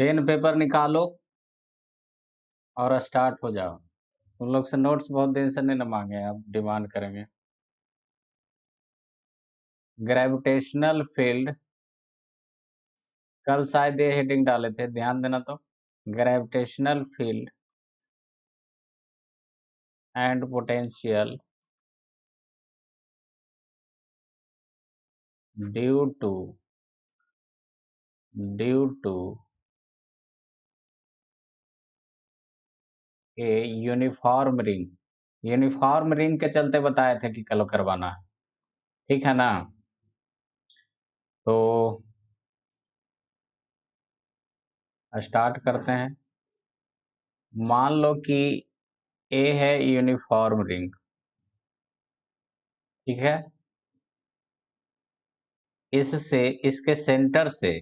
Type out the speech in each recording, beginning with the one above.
Pen paper निकालो और start हो जाओ। तुम लोग से नोट्स बहुत दिन से नहीं न मांगे, अब डिमांड करेंगे। ग्रेविटेशनल फील्ड, कल शायद ये हेडिंग डाले थे, ध्यान देना। तो gravitational field and potential due to a uniform ring. Uniform ring के चलते बताए थे कि कल करवाना है, ठीक है ना। तो स्टार्ट करते हैं। मान लो कि ए है यूनिफॉर्म रिंग, ठीक है। इससे, इसके सेंटर से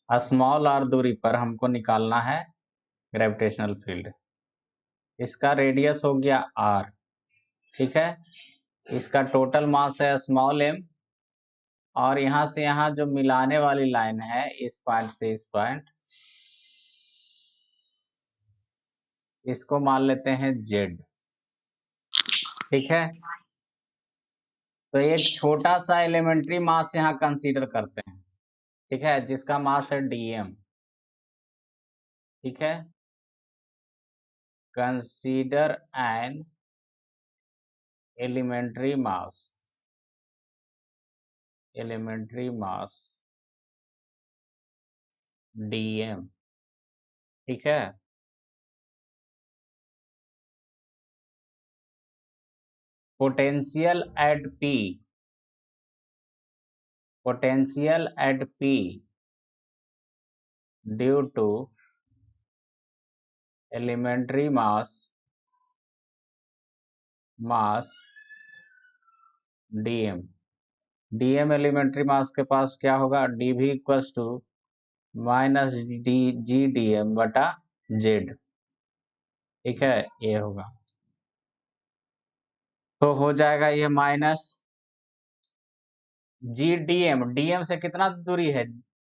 स्मॉल आर दूरी पर हमको निकालना है ग्रेविटेशनल फील्ड। इसका रेडियस हो गया आर, ठीक है। इसका टोटल मास है स्मॉल एम, और यहां से यहां जो मिलाने वाली लाइन है इस पॉइंट से इस पॉइंट, इसको मान लेते हैं जेड, ठीक है। तो एक छोटा सा एलिमेंट्री मास यहाँ कंसीडर करते हैं, ठीक है, जिसका मास है डीएम, ठीक है। Consider an elementary mass dm, ठीक है। Potential at P due to elementary mass dm elementary mass के पास क्या होगा, डी भी equals to minus d G DM बटा जेड, ठीक है। ये होगा, तो हो जाएगा ये माइनस जी डीएम से कितना दूरी है,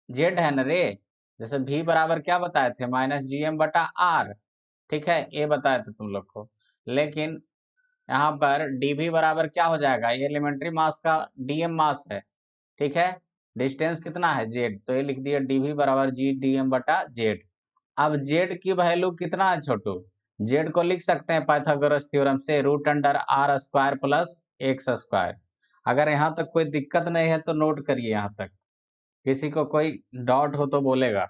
जेड है ना रे। जैसे भी बराबर क्या बताए थे, माइनस जीएम बटा आर, ठीक है, ये बताए थे तुम लोग को। लेकिन यहाँ पर डीवी बराबर क्या हो जाएगा, ये एलिमेंट्री मास का डीएम मास है, ठीक है। डिस्टेंस कितना है, जेड, तो ये लिख दिया डीवी बराबर जी डीएम बटा जेड। अब जेड की वैल्यू कितना है छोटू, जेड को लिख सकते हैं पाइथागोरस थ्योरम से, root under R square plus X square. अगर यहाँ तक कोई दिक्कत नहीं है तो नोट करिए यहाँ तक, किसी को कोई डाउट हो तो बोलेगा।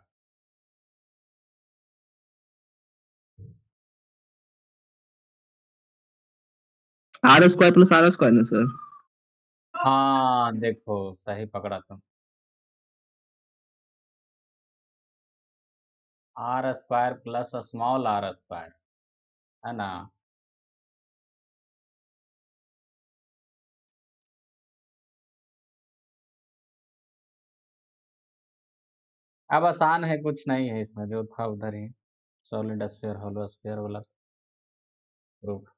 R square plus R square ना सर। हाँ देखो सही पकड़ा तुम, R square plus small R square, है ना। अब आसान है, कुछ नहीं है इसमें, जो था उधर ही, सॉलिड स्फीयर होलो स्फीयर वाला प्रूफ।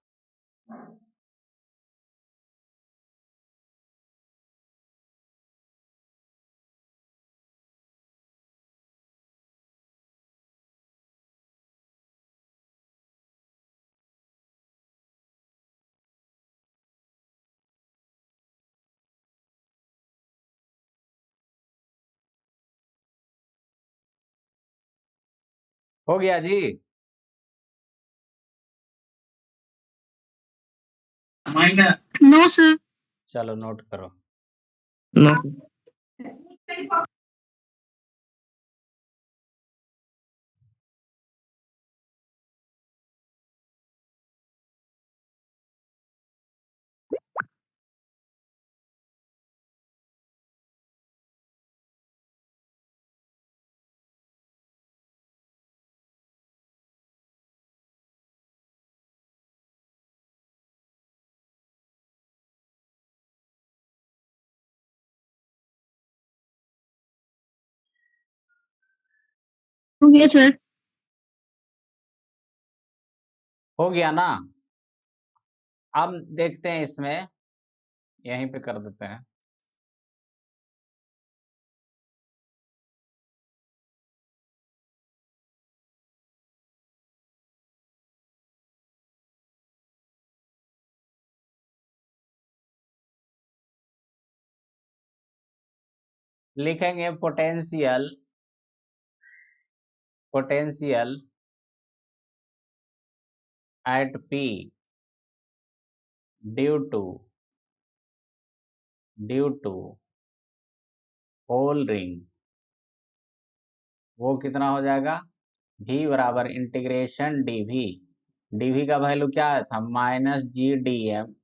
हो गया जी। No sir. चलो नोट करो। No sir. हो गया सर। हो गया ना। अब देखते हैं इसमें, यहीं पे कर देते हैं। लिखेंगे potential at P due to whole ring, वो कितना हो जाएगा, V बराबर इंटीग्रेशन dV का वैल्यू क्या था, -GDM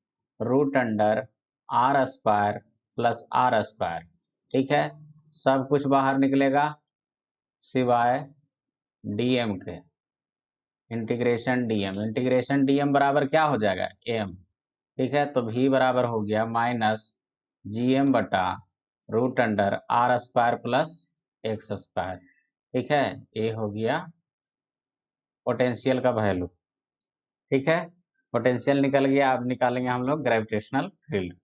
root under R² plus R²। ठीक है, सब कुछ बाहर निकलेगा सिवाय dm के। इंटीग्रेशन dm बराबर क्या हो जाएगा, m। ठीक है, तो V बराबर हो गया -GM बटा root under R² plus X²। ठीक है, ये हो गया पोटेंशियल का वैल्यू। ठीक है, पोटेंशियल निकल गया। अब निकालेंगे हम लोग gravitational field.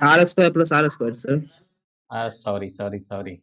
R² plus R², sir. Sorry.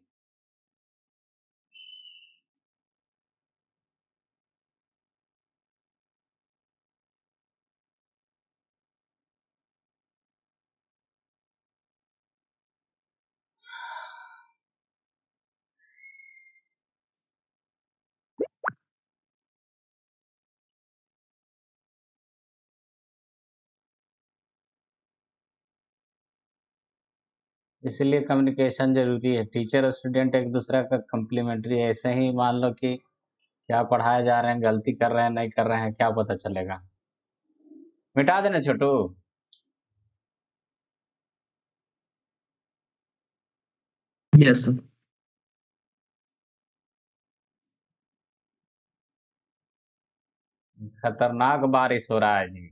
इसलिए कम्युनिकेशन जरूरी है। टीचर और स्टूडेंट एक दूसरे का कम्प्लीमेंट्री है। ऐसे ही मान लो कि क्या पढ़ाए जा रहे हैं, गलती कर रहे हैं नहीं कर रहे हैं, क्या पता चलेगा। मिटा देना छोटू। Yes, sir. खतरनाक बारिश हो रहा है जी।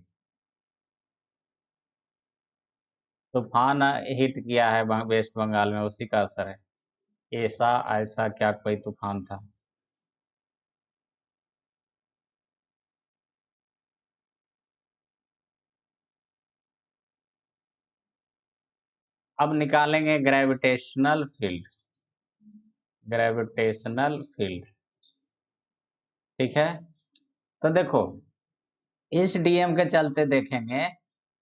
तूफान हिट किया है वेस्ट बंगाल में, उसी का असर है। ऐसा ऐसा क्या कोई तूफान था। अब निकालेंगे ग्रेविटेशनल फील्ड। ठीक है, तो देखो इस डीएम के चलते देखेंगे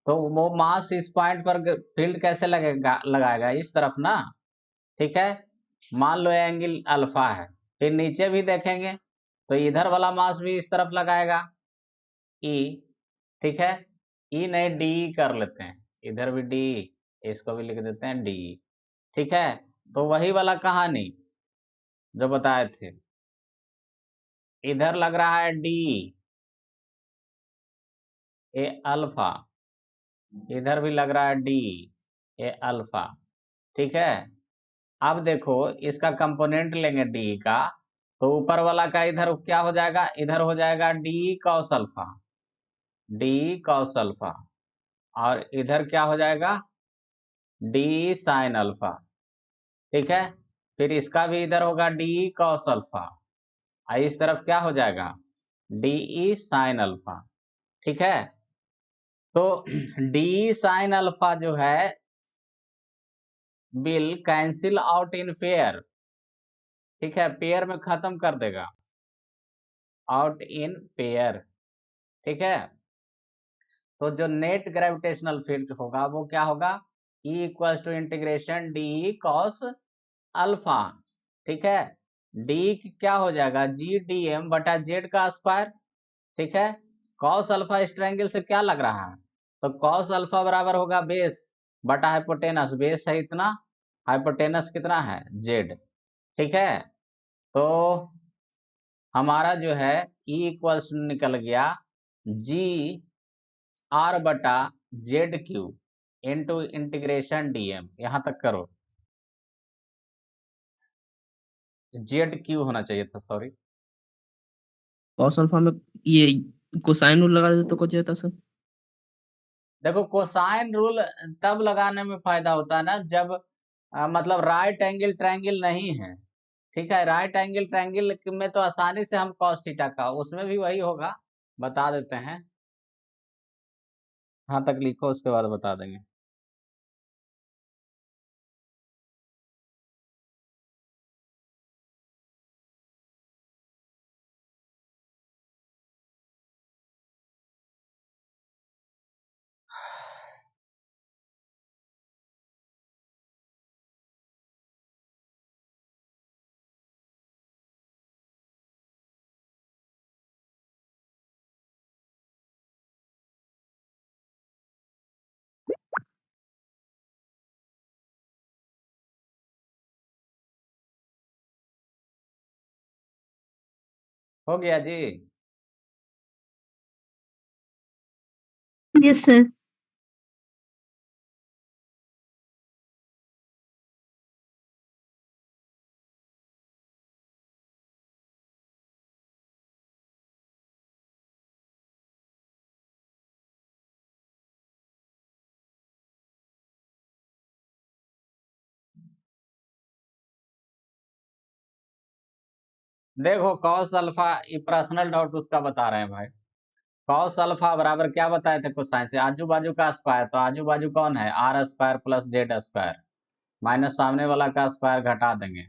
तो वो मास इस पॉइंट पर फील्ड कैसे लगाएगा, इस तरफ ना। ठीक है, मान लो एंगल अल्फा है, फिर नीचे भी देखेंगे तो इधर वाला मास भी इस तरफ लगाएगा, ई। ठीक है, ई नहीं डी कर लेते हैं, इधर भी डी, इसको भी लिख देते हैं डी। ठीक है, तो वही वाला कहानी जो बताए थे, इधर लग रहा है डी ए अल्फा, इधर भी लग रहा है डी ए अल्फा। ठीक है, अब देखो इसका कंपोनेंट लेंगे डी का, तो ऊपर वाला का इधर क्या हो जाएगा, इधर हो जाएगा डी कॉस अल्फा, और इधर क्या हो जाएगा, डी साइन अल्फा। ठीक है, फिर इसका भी इधर होगा डी कॉस अल्फा, और इस तरफ क्या हो जाएगा, डी साइन अल्फा। ठीक है, तो डी साइन अल्फा जो है will cancel out in pair. ठीक है, पेयर में खत्म कर देगा, आउट इन पेयर। ठीक है, तो जो नेट ग्रेविटेशनल फील्ड होगा वो क्या होगा, E equals to integration D cos alpha. ठीक है, डी क्या हो जाएगा, जी डी एम बटा जेड का स्क्वायर। ठीक है, कॉस अल्फा इस ट्रायंगल से क्या लग रहा है, तो कॉस अल्फा बराबर होगा बेस बटा हाइपोटेनस। बेस है इतना, हाइपोटेनस कितना है, जेड। ठीक है, तो हमारा जो है E इक्वल्स निकल गया जी आर बटा Z Q into integration DM. यहां तक करो, जेड क्यू होना चाहिए था, सॉरी। Cos alpha में ये कोसाइन रूल लगा देते तो कुछ होता, सर। देखो कोसाइन रूल तब लगाने में फायदा होता है ना जब मतलब राइट एंगल ट्रायंगल नहीं है। ठीक है, राइट एंगल ट्रायंगल में तो आसानी से हम कॉस थीटा का, उसमें भी वही होगा, बता देते हैं। हाँ तक लिखो, उसके बाद बता देंगे। हो गया जी। Yes, sir. देखो कॉस अल्फा, ये पर्सनल डाउट उसका बता रहे हैं भाई। कॉस अल्फा बराबर क्या बताए थे कोसाइन से, आजू बाजू का स्क्वायर, तो आजू बाजू कौन है, R square plus Z square, minus सामने वाला का स्क्वायर घटा देंगे,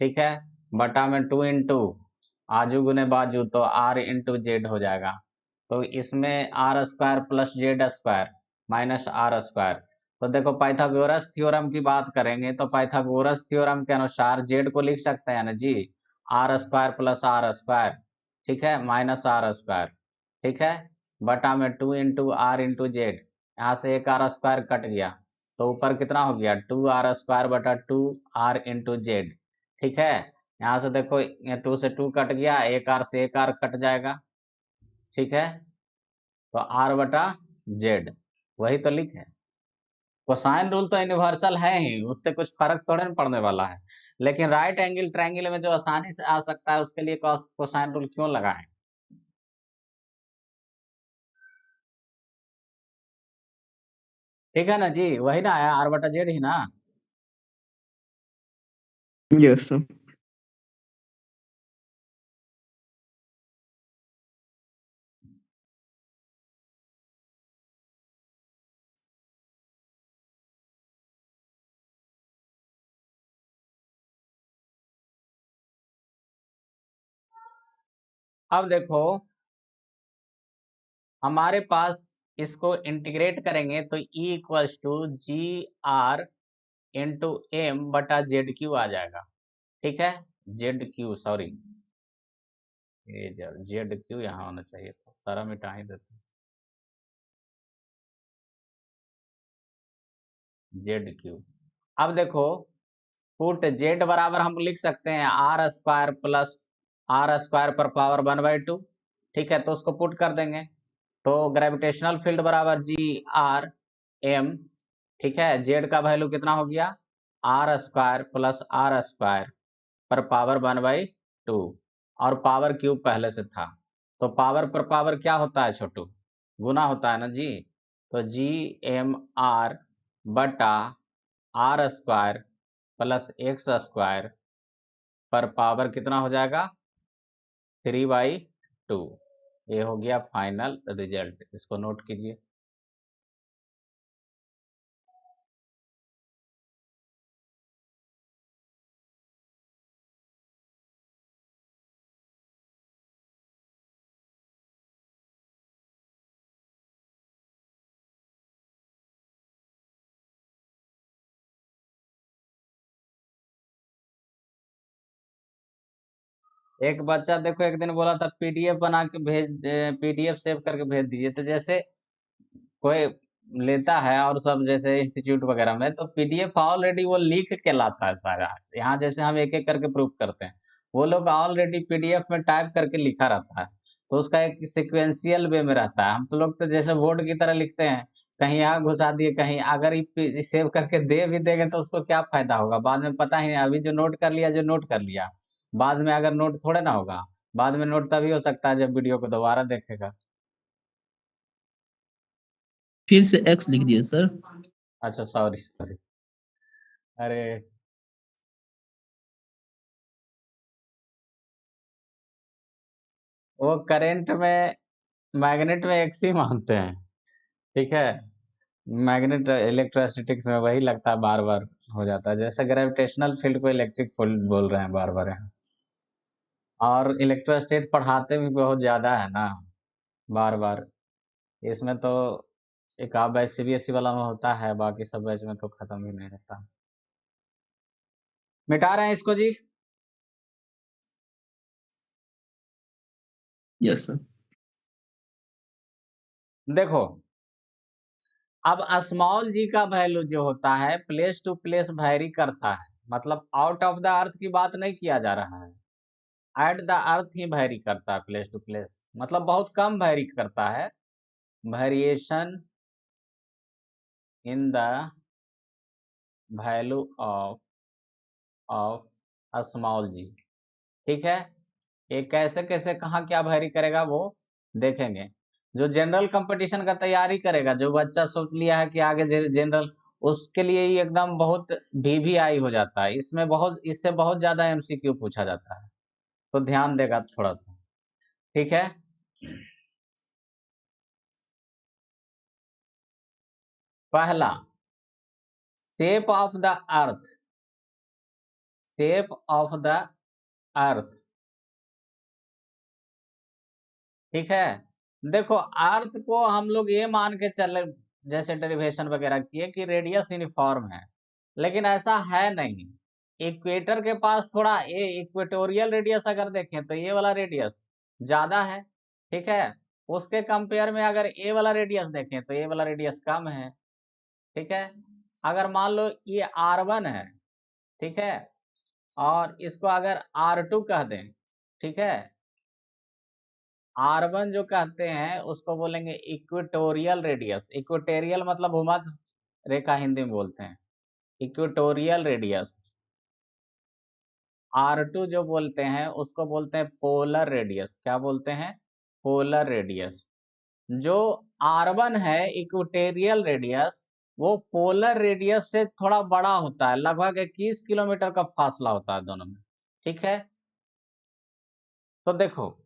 ठीक है, बटा में 2 इंटू आजू गुने बाजू, तो आर इंटू जेड हो जाएगा। तो इसमें R square plus Z square minus R square. तो देखो पाइथागोरस थ्योरम की बात करेंगे तो पाइथागोरस थ्योरम के अनुसार जेड को लिख सकते हैं ना जी, R square plus R square, ठीक है, माइनस आर स्क्वायर, ठीक है, बटा में 2 इंटू आर इंटू जेड, यहाँ से एक आर स्क्वायर कट गया, तो ऊपर कितना हो गया 2r स्क्वायर बटा 2r इंटू जेड, ठीक है, यहाँ से देखो 2 से 2 कट गया, एक आर से एक आर कट जाएगा, ठीक है, तो आर बटा जेड, वही तो लिखे। कोसाइन रूल तो यूनिवर्सल है ही, उससे कुछ फर्क थोड़े ना पड़ने वाला है, लेकिन राइट एंगल ट्रायंगल में जो आसानी से आ सकता है उसके लिए कोसाइन रूल क्यों लगाएं। ठीक है ना जी, वही ना है, आर बटा जेड ही ना। Yes, sir. अब देखो हमारे पास इसको इंटीग्रेट करेंगे तो E equals to G R into M बटा जेड क्यू आ जाएगा, ठीक है, जेड क्यू सॉरी, ये जेड क्यू यहाँ होना चाहिए था, सारा मिटा ही देते, जेड क्यू। अब देखो पुट जेड बराबर हम लिख सकते हैं R square plus R square पर पावर 1/2, ठीक है, तो उसको पुट कर देंगे, तो ग्रेविटेशनल फील्ड बराबर जी आर एम, ठीक है, जेड का वैल्यू कितना हो गया R square plus R square पर पावर 1/2, और पावर क्यूब पहले से था, तो पावर पर पावर क्या होता है छोटू, गुना होता है ना जी, तो जी एम आर बटा R square plus X square पर पावर कितना हो जाएगा 3/2। ये हो गया फाइनल रिजल्ट, इसको नोट कीजिए। एक बच्चा देखो एक दिन बोला था पीडीएफ बना के भेज, पीडीएफ सेव करके भेज दीजिए, तो जैसे कोई लेता है और सब जैसे इंस्टीट्यूट वगैरह में तो पीडीएफ ऑलरेडी वो लिख के लाता है सारा, यहाँ जैसे हम एक एक करके प्रूफ करते हैं, वो लोग ऑलरेडी पीडीएफ में टाइप करके लिखा रहता है, तो उसका एक सिक्वेंशियल वे में रहता है, हम तो लोग तो जैसे बोर्ड की तरह लिखते हैं, कहीं यहाँ घुसा दिए कहीं, अगर ये सेव करके दे भी देंगे तो उसको क्या फायदा होगा, बाद में पता ही नहीं, अभी जो नोट कर लिया जो नोट कर लिया, बाद में अगर नोट थोड़े ना होगा, बाद में नोट तभी हो सकता है जब वीडियो को दोबारा देखेगा। फिर से x लिख दिए सर। अच्छा सॉरी सॉरी, अरे वो करंट में मैग्नेट में एक्स ही मानते हैं, ठीक है, मैग्नेट इलेक्ट्रोस्टैटिक्स में वही लगता है बार बार हो जाता है, जैसे ग्रेविटेशनल फील्ड को इलेक्ट्रिक फील्ड बोल रहे हैं बार बार यहाँ, और इलेक्ट्रोस्टैट पढ़ाते भी बहुत ज्यादा है ना बार बार, इसमें तो एक आध बैच सीबीएसई वाला में होता है, बाकी सब बैच में तो खत्म ही नहीं होता। मिटा रहे हैं इसको जी। Yes sir. देखो अब स्मॉल जी का वैल्यू जो होता है प्लेस टू प्लेस वैरी करता है, मतलब आउट ऑफ द अर्थ की बात नहीं किया जा रहा है, एट द अर्थ ही वैरी करता है प्लेस टू प्लेस, मतलब बहुत कम वैरी करता है, variation in the value of small g. ठीक है, ये कैसे कैसे कहाँ क्या वैरी करेगा वो देखेंगे। जो जनरल कंपटीशन का तैयारी करेगा, जो बच्चा सोच लिया है कि आगे जनरल, उसके लिए ही एकदम बहुत VVI हो जाता है, इसमें बहुत, इससे बहुत ज्यादा MCQ पूछा जाता है, तो ध्यान देगा थोड़ा सा। ठीक है, पहला shape of the earth, shape of the earth. ठीक है, देखो अर्थ को हम लोग ये मान के चले, जैसे डेरिवेशन वगैरह किए कि रेडियस यूनिफॉर्म है, लेकिन ऐसा है नहीं। इक्वेटर के पास थोड़ा, ये इक्वेटोरियल रेडियस अगर देखें तो ये वाला रेडियस ज्यादा है। ठीक है, उसके कंपेयर में अगर ये वाला रेडियस देखें तो ये वाला रेडियस कम है। ठीक है, अगर मान लो ये R1 है, ठीक है, और इसको अगर R2 कह दें, ठीक है, R1 जो कहते हैं उसको बोलेंगे इक्वेटोरियल रेडियस, इक्वेटोरियल मतलब भूमध्य रेखा हिंदी में बोलते हैं, इक्वेटोरियल रेडियस। R2 जो बोलते हैं उसको बोलते हैं पोलर रेडियस। क्या बोलते हैं? Polar radius. जो R1 है इक्वेटोरियल रेडियस, वो पोलर रेडियस से थोड़ा बड़ा होता है, लगभग 21 किलोमीटर का फासला होता है दोनों में। ठीक है, तो देखो,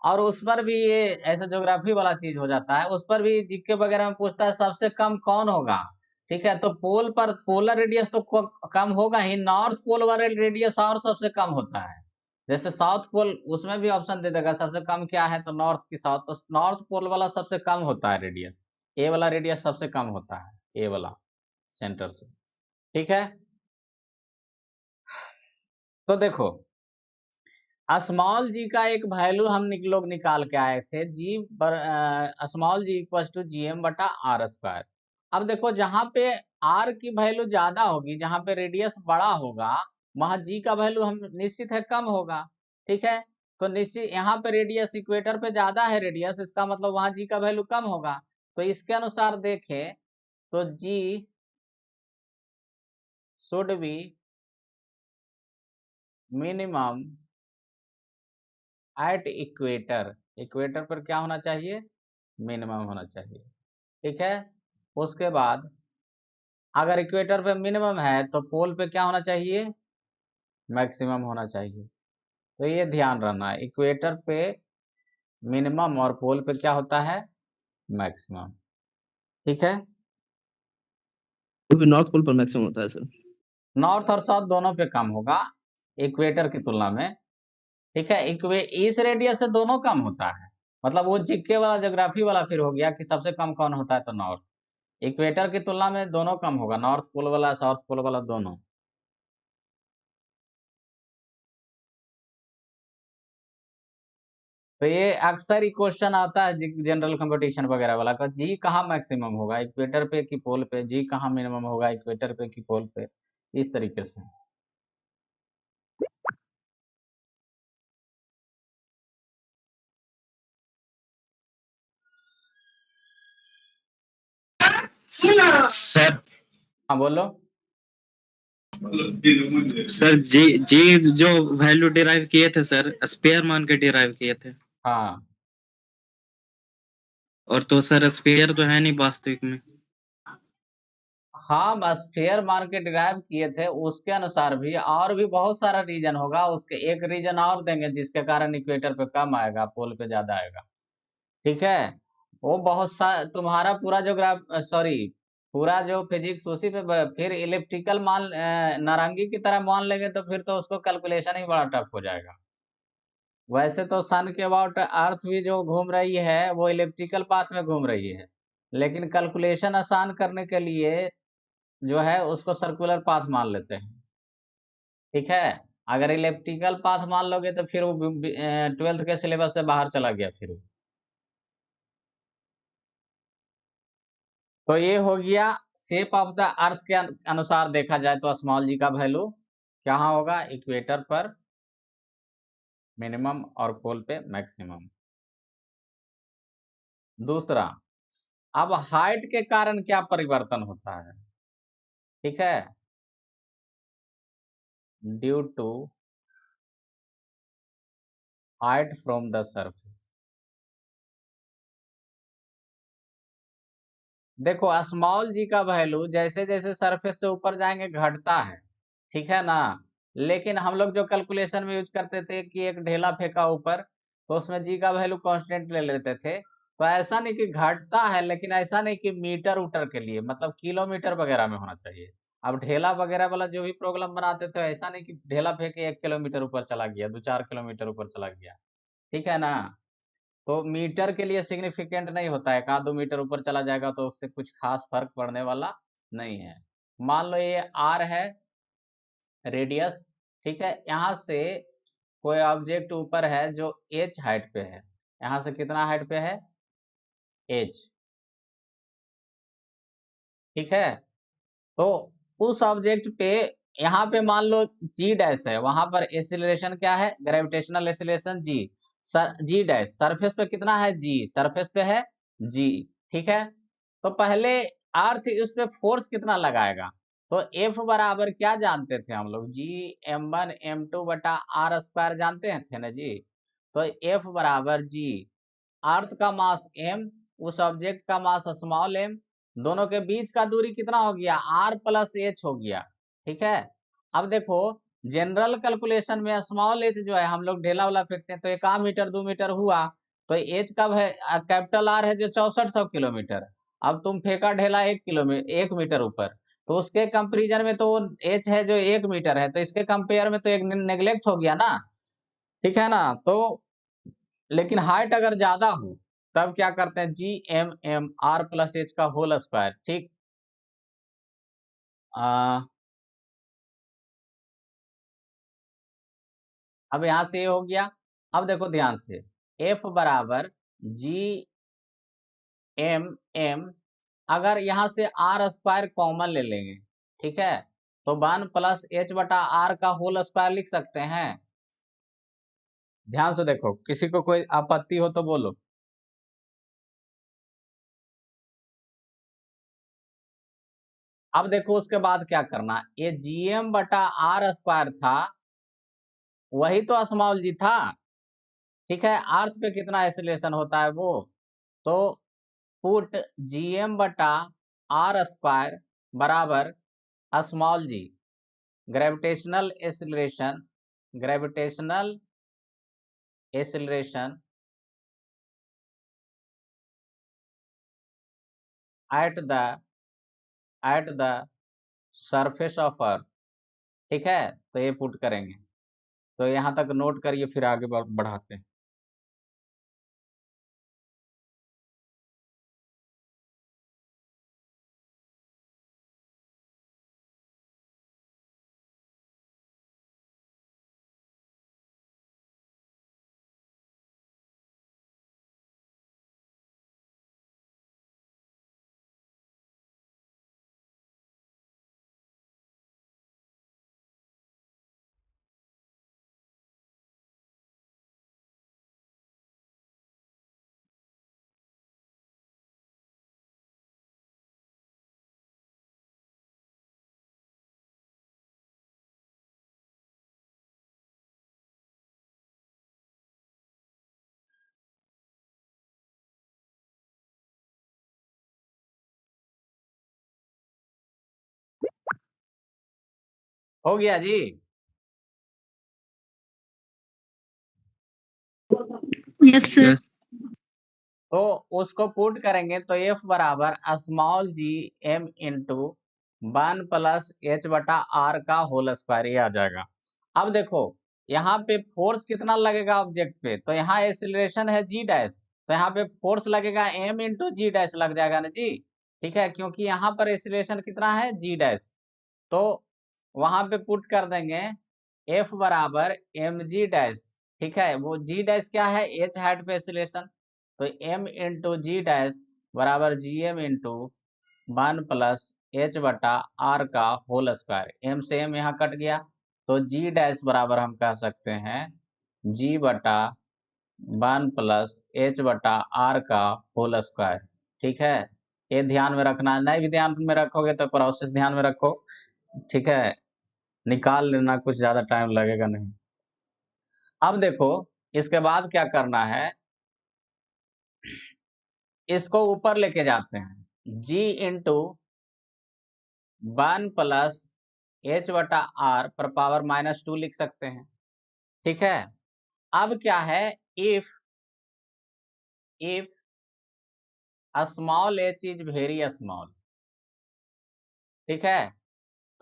और उस पर भी ये ऐसा ज्योग्राफी वाला चीज हो जाता है, उस पर भी जीके वगैरह में पूछता है सबसे कम कौन होगा। ठीक है, तो पोल पर पोलर रेडियस तो कम होगा ही, नॉर्थ पोल वाला रेडियस और सबसे कम होता है। जैसे साउथ पोल, उसमें भी ऑप्शन दे देगा सबसे कम क्या है, तो नॉर्थ की साउथ, तो नॉर्थ पोल वाला सबसे कम होता है रेडियस, ए वाला रेडियस सबसे कम होता है, ए वाला सेंटर से। ठीक है, तो देखो स्मॉल जी का एक वैल्यू हम लोग निकाल के आए थे, small G equal to GM बटा R²। अब देखो जहां पे R की वैल्यू ज्यादा होगी, जहां पे रेडियस बड़ा होगा, वहां G का वैल्यू हम निश्चित है कम होगा। ठीक है, तो निश्चित यहाँ पे रेडियस इक्वेटर पे ज्यादा है रेडियस, इसका मतलब वहां G का वैल्यू कम होगा। तो इसके अनुसार देखें तो G should be minimum at equator, equator पर क्या होना चाहिए? मिनिमम होना चाहिए। ठीक है, उसके बाद अगर इक्वेटर पे मिनिमम है तो पोल पे क्या होना चाहिए? मैक्सिमम होना चाहिए। तो ये ध्यान रखना है, इक्वेटर पे मिनिमम और पोल पे क्या होता है? मैक्सिमम। ठीक है, क्योंकि नॉर्थ पोल पर मैक्सिमम होता है सर। नॉर्थ और साउथ दोनों पे कम होगा इक्वेटर की तुलना में। ठीक है, इस रेडियस से दोनों कम होता है, मतलब वो जीके वाला ज्योग्राफी वाला फिर हो गया कि सबसे कम कौन होता है, तो नॉर्थ। इक्वेटर की तुलना में दोनों कम होगा, नॉर्थ पोल वाला साउथ पोल वाला दोनों। तो ये अक्सर ही क्वेश्चन आता है जनरल कंपटीशन वगैरह वाला का, जी कहाँ मैक्सिमम होगा, इक्वेटर पे कि पोल पे, जी कहाँ मिनिमम होगा, इक्वेटर पे कि पोल पे, इस तरीके से। सर हाँ बोलो। सर जी जी जो वैल्यू डिराइव किए थे सर, स्पेयर मान के डिराइव किए थे। हाँ, और तो सर स्पेयर तो है नहीं वास्तविक में। हाँ बस फेयर मार्केट डिराइव किए थे, उसके अनुसार भी और भी बहुत सारा रीजन होगा, उसके एक रीजन और देंगे जिसके कारण इक्वेटर पे कम आएगा, पोल पे ज्यादा आएगा। ठीक है, वो बहुत सा तुम्हारा पूरा जो सॉरी पूरा जो फिजिक्स उसी पे फिर इलेक्ट्रिकल मान नारंगी की तरह मान लेंगे तो फिर तो उसको कैलकुलेशन ही बड़ा टफ हो जाएगा। वैसे तो सन के अबाउट अर्थ भी जो घूम रही है वो इलेक्ट्रिकल पाथ में घूम रही है, लेकिन कैलकुलेशन आसान करने के लिए जो है उसको सर्कुलर पाथ मान लेते हैं। ठीक है, अगर इलेक्ट्रिकल पाथ मान लोगे तो फिर वो 12th के सिलेबस से बाहर चला गया फिर। तो ये हो गया शेप ऑफ द अर्थ के अनुसार देखा जाए तो स्मॉल जी का वैल्यू क्या होगा, इक्वेटर पर मिनिमम और पोल पे मैक्सिमम। दूसरा, अब हाइट के कारण क्या परिवर्तन होता है, ठीक है, due to height from the surface. देखो स्मॉल जी का वैल्यू जैसे जैसे सरफेस से ऊपर जाएंगे घटता है, ठीक है ना, लेकिन हम लोग जो कैलकुलेशन में यूज करते थे कि एक ढेला फेंका ऊपर तो उसमें जी का वैल्यू कांस्टेंट ले लेते थे, तो ऐसा नहीं कि घटता है, लेकिन ऐसा नहीं कि मीटर उटर के लिए, मतलब किलोमीटर वगैरह में होना चाहिए। अब ढेला वगैरह वाला जो भी प्रॉब्लम बनाते थे ऐसा नहीं कि ढेला फेंके 1 किलोमीटर ऊपर चला गया, 2-4 किलोमीटर ऊपर चला गया, ठीक है ना, तो मीटर के लिए सिग्निफिकेंट नहीं होता है, 1-2 मीटर ऊपर चला जाएगा तो उससे कुछ खास फर्क पड़ने वाला नहीं है। मान लो ये आर है रेडियस, ठीक है, यहाँ से कोई ऑब्जेक्ट ऊपर है जो एच हाइट पे है, यहाँ से कितना हाइट पे है, एच, ठीक है, तो उस ऑब्जेक्ट पे यहाँ पे मान लो जी डैश है, वहां पर एक्सीलरेशन क्या है, ग्रेविटेशनल एक्सीलरेशन जी, जी डैश सरफेस पे कितना है, जी सरफेस पे है जी, ठीक है, तो पहले अर्थ इस पे फोर्स कितना लगाएगा, तो एफ बराबर क्या जानते थे हम लोग, जी m1 m2 बटा आर स्क्वायर जानते हैं थे ना जी, तो एफ बराबर जी, अर्थ का मास m, उस ऑब्जेक्ट का मास स्मॉल m, दोनों के बीच का दूरी कितना हो गया, r प्लस एच हो गया, ठीक है। अब देखो जनरल कैलकुलेशन में स्मॉल एच जो है हम लोग ढेला वाला फेंकते हैं तो 1 मीटर 2 मीटर हुआ, तो एच कब है, कैपिटल आर है जो 6400 किलोमीटर, अब तुम फेंका ढेला 1 मीटर ऊपर, तो उसके कंपेरिजन में तो एच है जो 1 मीटर है, तो इसके कंपेयर में तो एक नेग्लेक्ट हो गया ना, ठीक है ना, तो लेकिन हाइट अगर ज्यादा हो तब क्या करते हैं, G M M R plus H का होल स्क्वायर, ठीक। अब यहां से ये हो गया। अब देखो ध्यान से, एफ बराबर जी एम एम, अगर यहां से आर स्क्वायर कॉमन ले लेंगे, ठीक है, तो 1 + h/r का होल स्क्वायर लिख सकते हैं। ध्यान से देखो, किसी को कोई आपत्ति हो तो बोलो। अब देखो उसके बाद क्या करना, ये gm/r स्क्वायर था, वही तो स्मॉल जी था, ठीक है, अर्थ पे कितना एक्सीलरेशन होता है वो, तो पुट gm/r स्क्वायर बराबर small G, gravitational acceleration, gravitational acceleration at the surface of earth, ठीक है, तो ये पुट करेंगे, तो यहाँ तक नोट करिए फिर आगे बढ़ाते हैं। हो गया जी, यस सर। यस तो उसको पुट करेंगे तो एफ बराबर small G M into 1 + h/r का होल स्क्वायर, ये आ जाएगा। अब देखो यहाँ पे फोर्स कितना लगेगा ऑब्जेक्ट पे, तो यहाँ एक्सीलरेशन है जी डैश, तो यहाँ पे फोर्स लगेगा m इंटू जी डैश लग जाएगा ना जी, ठीक है, क्योंकि यहाँ पर एक्सीलरेशन कितना है जी डैश, तो वहां पे पुट कर देंगे एफ बराबर एम जी डैश, ठीक है, वो जी डैश क्या है, एच हाइट पे एक्सीलरेशन, तो m इंटू जी डैश बराबर जी एम इंटू 1 + h/r का होल स्क्वायर, m से m यहाँ कट गया, तो जी डैश बराबर हम कह सकते हैं जी बटा 1 प्लस एच बटा आर का होल स्क्वायर। ठीक है, ये ध्यान में रखना है, नहीं भी ध्यान में रखोगे तो प्रोसेस ध्यान में रखो। ठीक है, निकाल लेना, कुछ ज्यादा टाइम लगेगा नहीं। अब देखो इसके बाद क्या करना है, इसको ऊपर लेके जाते हैं, g इंटू 1 प्लस एच बटा आर पर पावर -2 लिख सकते हैं। ठीक है, अब क्या है, if small H is very small. ठीक है,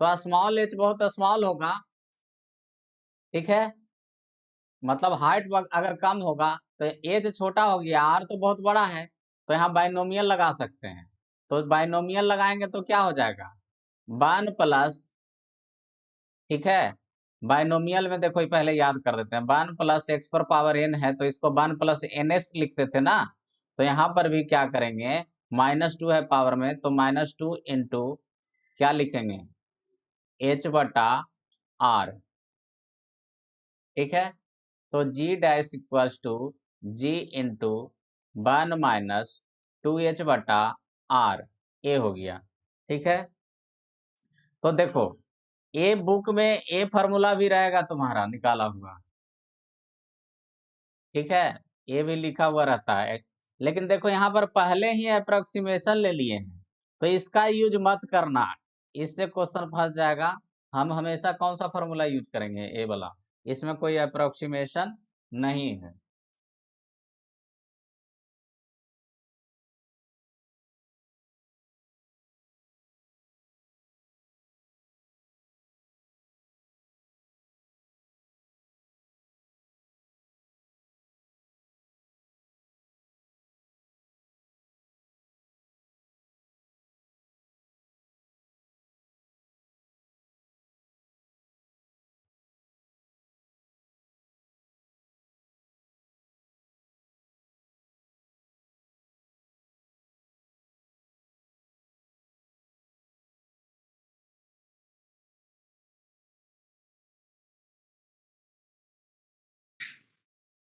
तो स्मॉल एच बहुत स्मॉल होगा। ठीक है, मतलब हाइट अगर कम होगा तो एज छोटा हो गया, आर तो बहुत बड़ा है, तो यहाँ बाइनोमियल लगा सकते हैं। तो बाइनोमियल लगाएंगे तो क्या हो जाएगा, 1 प्लस, ठीक है, बाइनोमियल में देखो पहले याद कर देते हैं, 1 प्लस एक्स पर पावर एन है तो इसको 1 प्लस एन एस लिखते थे ना, तो यहाँ पर भी क्या करेंगे, -2 है पावर में, तो -2 इंटू क्या लिखेंगे, एच बटा आर। ठीक है, तो जी dash equals to g into 1 minus 2h बटा आर, ए हो गया। ठीक है, तो देखो ए बुक में ए फार्मूला भी रहेगा तुम्हारा निकाला हुआ। ठीक है, ये भी लिखा हुआ रहता है, लेकिन देखो यहाँ पर पहले ही अप्रोक्सीमेशन ले लिए हैं, तो इसका यूज मत करना, इससे क्वेश्चन फंस जाएगा। हम हमेशा कौन सा फार्मूला यूज करेंगे, ए वाला, इसमें कोई अप्रोक्सीमेशन नहीं है।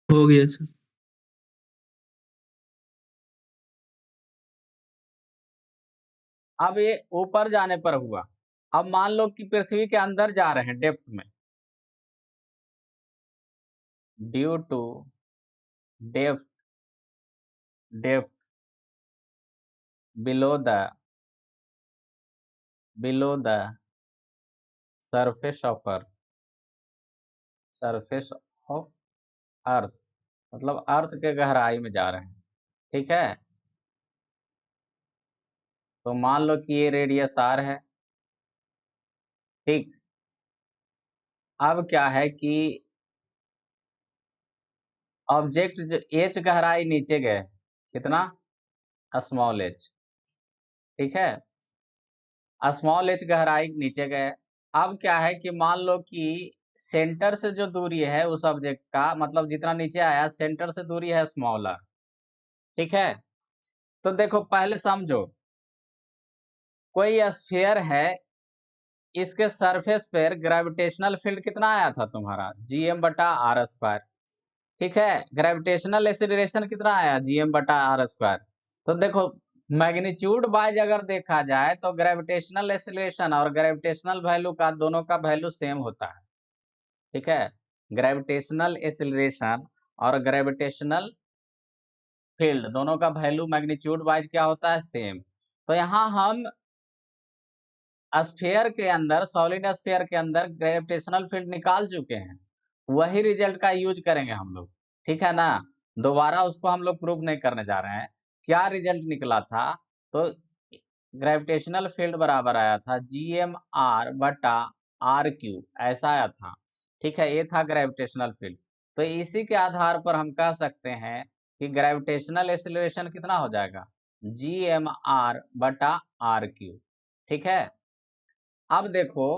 हो गया सर। अब ये ऊपर जाने पर हुआ, अब मान लो कि पृथ्वी के अंदर जा रहे हैं डेप्थ में, due to depth depth below the surface of earth, surface of earth मतलब अर्थ के गहराई में जा रहे हैं। ठीक है, तो मान लो कि ये रेडियस आर है। ठीक, अब क्या है कि ऑब्जेक्ट जो एच गहराई नीचे गए, कितना, स्मॉल एच। ठीक है, स्मॉल एच गहराई नीचे गए। अब क्या है कि मान लो कि सेंटर से जो दूरी है उस ऑब्जेक्ट का, मतलब जितना नीचे आया सेंटर से दूरी है स्मॉल आर। ठीक है, तो देखो पहले समझो, कोई स्फीयर है, इसके सरफेस पर ग्रेविटेशनल फील्ड कितना आया था तुम्हारा, जीएम बटा आर स्क्वायर। ठीक है, ग्रेविटेशनल एक्सीलरेशन कितना आया, जीएम बटा आर स्क्वायर। तो देखो मैग्नीट्यूड वाइज अगर देखा जाए तो ग्रेविटेशनल एक्सीलरेशन और ग्रेविटेशनल वैल्यू का दोनों का वैल्यू सेम होता है। ठीक है, ग्रेविटेशनल एक्सीलरेशन और ग्रेविटेशनल फील्ड दोनों का वैल्यू मैग्नीट्यूड वाइज क्या होता है, सेम। तो यहाँ हम स्फीयर के अंदर, सॉलिड स्फीयर के अंदर ग्रेविटेशनल फील्ड निकाल चुके हैं, वही रिजल्ट का यूज करेंगे हम लोग। ठीक है ना, दोबारा उसको हम लोग प्रूव नहीं करने जा रहे हैं। क्या रिजल्ट निकला था, तो ग्रेविटेशनल फील्ड बराबर आया था GMR बटा RQ, ऐसा आया था। ठीक है, ये था ग्रेविटेशनल फील्ड। तो इसी के आधार पर हम कह सकते हैं कि ग्रेविटेशनल एक्सीलरेशन कितना हो जाएगा, GMR बटा RQ। ठीक है, अब देखो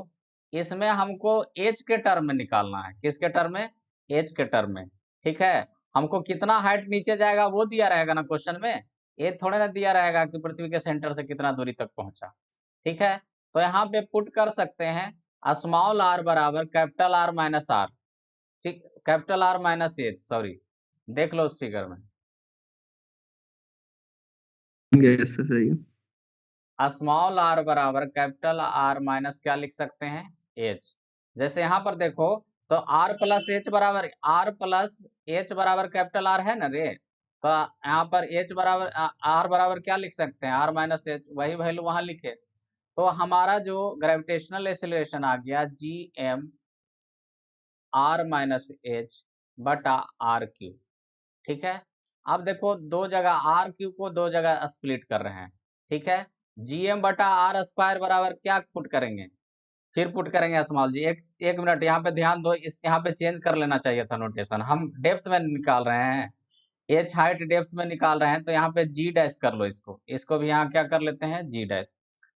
इसमें हमको एच के टर्म में निकालना है, किसके टर्म में, एच के टर्म में। ठीक है, हमको कितना हाइट नीचे जाएगा वो दिया रहेगा ना क्वेश्चन में, ये थोड़े ना दिया रहेगा कि पृथ्वी के सेंटर से कितना दूरी तक पहुंचा। ठीक है, तो यहाँ पे पुट कर सकते हैं स्मॉल आर बराबर कैपिटल आर माइनस आर। ठीक, capital R minus H, sorry, देख लो उस फिगर में। यस सर, सही है। स्मॉल आर बराबर कैपिटल आर माइनस क्या लिख सकते हैं, एच। जैसे यहाँ पर देखो तो आर प्लस एच बराबर कैपिटल आर है ना रे, तो यहाँ पर एच बराबर आर बराबर क्या लिख सकते हैं, आर माइनस एच, वही वैल्यू वहां लिखे। तो हमारा जो ग्रेविटेशनल एक्सीलरेशन आ गया G M R minus H बटा आर क्यू। ठीक है, अब देखो दो जगह आर क्यू को दो जगह स्प्लिट कर रहे हैं। ठीक है, जीएम बटा आर स्क्वायर बराबर क्या पुट करेंगे, फिर पुट करेंगे स्मॉल जी। एक मिनट यहाँ पे ध्यान दो, इस यहाँ पे चेंज कर लेना चाहिए था नोटेशन, हम डेप्थ में निकाल रहे हैं, एच हाइट डेप्थ में निकाल रहे हैं, तो यहाँ पे जी डैश कर लो, इसको भी यहाँ क्या कर लेते हैं, जी डैश।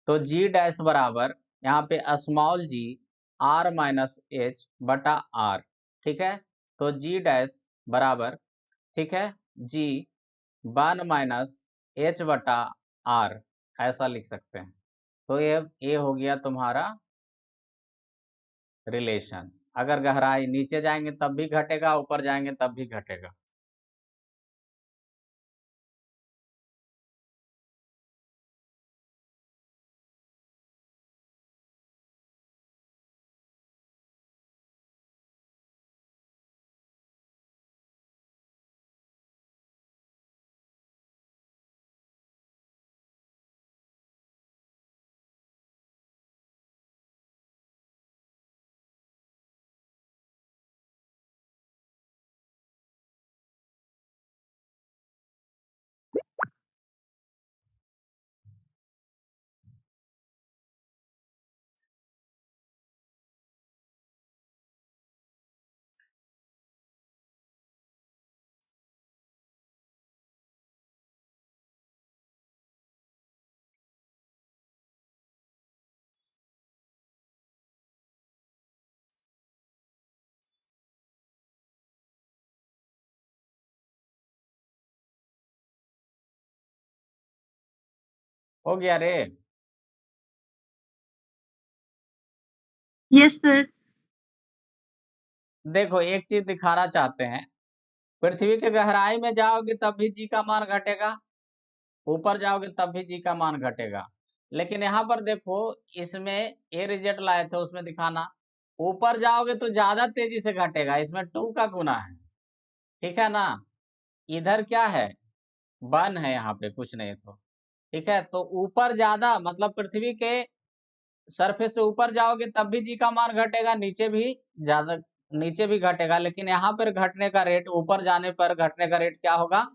तो जी डैश बराबर यहाँ पे small G R minus H बटा आर। ठीक है, तो जी डैश बराबर, ठीक है, जी 1 माइनस एच बटा आर, ऐसा लिख सकते हैं। तो ये हो गया तुम्हारा रिलेशन। अगर गहराई नीचे जाएंगे तब भी घटेगा, ऊपर जाएंगे तब भी घटेगा। हो गया रे। Yes, sir. देखो एक चीज दिखाना चाहते हैं, पृथ्वी के गहराई में जाओगे तब भी जी का मान घटेगा, ऊपर जाओगे तब भी जी का मान घटेगा। लेकिन यहाँ पर देखो, इसमें ए रिजल्ट लाए थे उसमें दिखाना, ऊपर जाओगे तो ज्यादा तेजी से घटेगा, इसमें 2 का गुना है। ठीक है ना, इधर क्या है, 1 है, यहाँ पे कुछ नहीं तो। ठीक है, तो ऊपर ज्यादा मतलब पृथ्वी के सरफेस से ऊपर जाओगे तब भी जी का मान घटेगा, नीचे भी ज्यादा, नीचे भी घटेगा, लेकिन यहाँ पर घटने का रेट, ऊपर जाने पर घटने का रेट क्या होगा,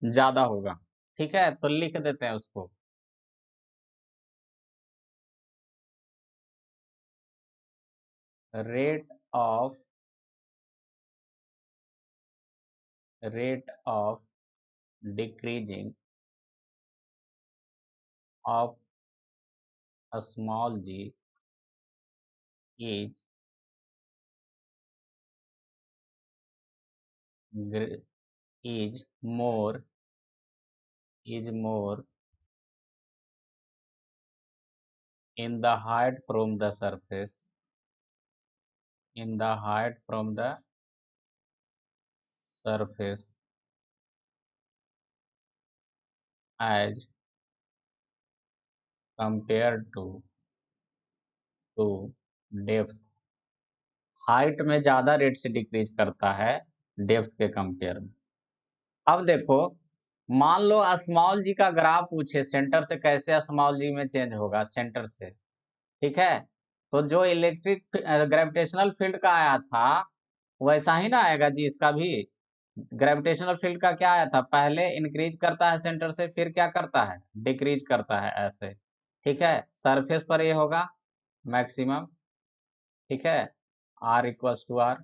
ज्यादा होगा। ठीक है, तो लिख देते हैं उसको, rate of decreasing of small G is more in the height from the surface, as compared to depth. Height में ज्यादा रेट से डिक्रीज करता है डेप्थ के कंपेयर में। अब देखो, मान लो स्मॉल जी का ग्राफ पूछे, सेंटर से कैसे स्मॉल जी में चेंज होगा, सेंटर से। ठीक है, तो जो इलेक्ट्रिक ग्रेविटेशनल फील्ड का आया था वैसा ही ना आएगा जी इसका भी। ग्रेविटेशनल फील्ड का क्या आया था, पहले इंक्रीज करता है सेंटर से, फिर क्या करता है, डिक्रीज करता है, ऐसे। ठीक है, सरफेस पर ये होगा मैक्सिमम। ठीक है, R इक्वल्स टू आर,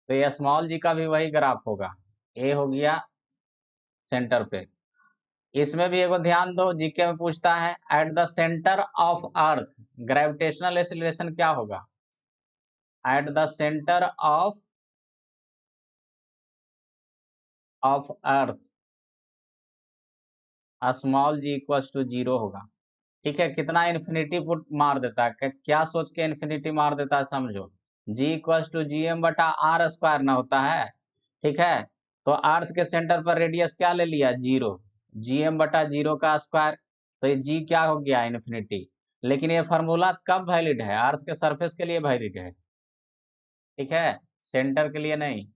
तो ये स्मॉल जी का भी वही ग्राफ होगा, ए हो गया सेंटर पे। इसमें भी एगो ध्यान दो, जीके में पूछता है at the centre of earth gravitational acceleration क्या होगा, at the centre of earth small G equals to 0 होगा। ठीक है, कितना इन्फिनिटी पुट मार देता है, क्या सोच के इन्फिनिटी मार देता है, समझो। जी इक्वल्स टू जी एम बटा आर स्क्वायर ना होता है, ठीक है। तो अर्थ के सेंटर पर रेडियस क्या ले लिया, 0, जी एम बटा 0 का स्क्वायर, तो ये जी क्या हो गया, इन्फिनिटी। लेकिन ये फार्मूला कब वैलिड है, अर्थ के सरफेस के लिए वैलिड है, ठीक है, सेंटर के लिए नहीं,